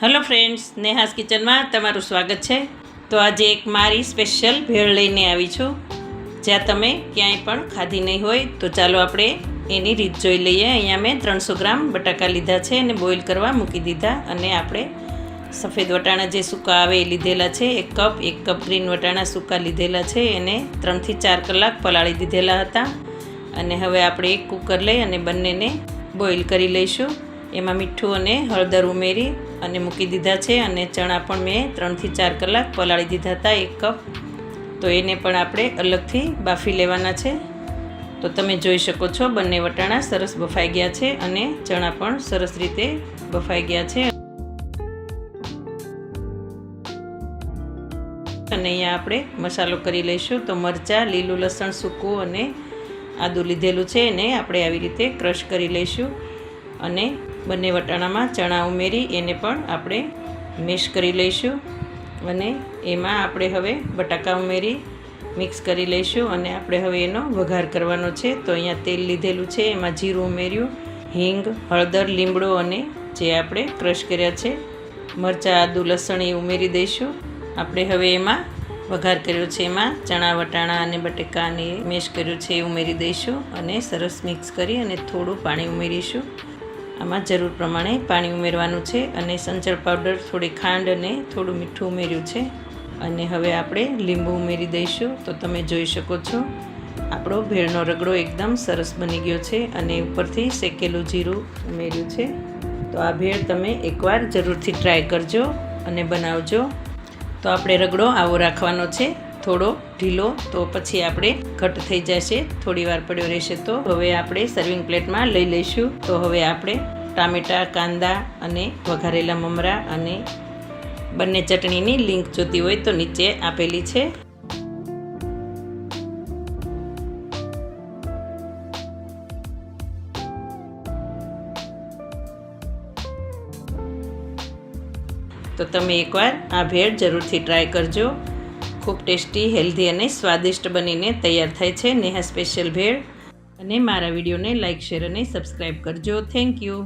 Hello friends, Neha's કિચનમાં તમારું સ્વાગત છે। તો આજે એક મારી સ્પેશિયલ ભેળ લઈને આવી છું, જ્યાં તમે ક્યાંય પણ ખાધી નહીં હોય। તો ચાલો આપણે એની રીત જોઈ લઈએ। અહીંયા મેં 300 ગ્રામ બટાકા લીધા છે અને બોઇલ કરવા મૂકી દીધા, અને આપણે સફેદ વટાણા જે સૂકા આવે એ લીધેલા છે। 1 કપ ગ્રીન વટાણા સૂકા લીધેલા છે, એને 3 થી 4 કલાક પલાળી દીધેલા હતા। અને હવે આપણે એક કુકર લઈ અને બંનેને બોઇલ કરી લઈશું। એમાં મીઠું અને હળદર ઉમેરી અને મૂકી દીધા છે, અને ચણા પણ મેં 3 થી 4 કલાક પલાળી દીધા હતા 1 કપ। તો એને પણ આપણે અલગથી બાફી લેવાના છે। તો તમે જોઈ શકો છો બંને વટાણા સરસ બફાઈ ગયા છે અને ચણા પણ સરસ રીતે બફાઈ ગયા છે। અને અહીંયા આપણે મસાલો કરી લઈશું। તો મરચાં, લીલું લસણ સૂકું અને આદું લીધેલું છે, એને આપણે આવી રીતે ક્રશ કરી લઈશું। અને બંને વટાણામાં ચણા ઉમેરી એને પણ આપણે મેશ કરી લઈશું। અને એમાં આપણે હવે બટાકા ઉમેરી મિક્સ કરી લઈશું, અને આપણે હવે એનો વઘાર કરવાનો છે। તો અહીંયા તેલ લીધેલું છે, એમાં જીરું ઉમેર્યું, હિંગ, હળદર, લીમડો અને જે આપણે ક્રશ કર્યા છે મરચાં, આદું, લસણ એ ઉમેરી દઈશું। આપણે હવે એમાં વઘાર કર્યો છે, એમાં ચણા, વટાણા અને બટાકાને મેશ કર્યું છે એ ઉમેરી દઈશું, અને સરસ મિક્સ કરી અને થોડું પાણી ઉમેરીશું। આમાં જરૂર પ્રમાણે પાણી ઉમેરવાનું છે, અને સંચળ પાવડર, થોડી ખાંડ અને થોડું મીઠું ઉમેર્યું છે। અને હવે આપણે લીંબુ ઉમેરી દઈશું। તો તમે જોઈ શકો છો આપણો ભેળનો રગડો એકદમ સરસ બની ગયો છે, અને ઉપરથી શેકેલું જીરું ઉમેર્યું છે। તો આ ભેળ તમે એકવાર જરૂરથી ટ્રાય કરજો અને બનાવજો। તો આપણે રગડો આવો રાખવાનો છે, થોડો ઢીલો, તો પછી આપણે ઘટ થઈ જશે, થોડી વાર પડ્યો રહેશે। તો હવે આપણે સર્વિંગ પ્લેટમાં લઈ લઈશું। તો હવે આપણે ટામેટાં, કાંદા અને વઘારેલા મમરા અને બંને ચટણીની લિંક જોતી હોય તો નીચે આપેલી છે। તો તમે એકવાર આ ભેળ જરૂરથી ટ્રાય કરજો। ખૂબ ટેસ્ટી, હેલ્ધી અને સ્વાદિષ્ટ બનીને તૈયાર થાય છે નેહા સ્પેશિયલ ભેળ। અને મારા વિડીયોને લાઇક, શેર અને સબસ્ક્રાઈબ કરજો। Thank you.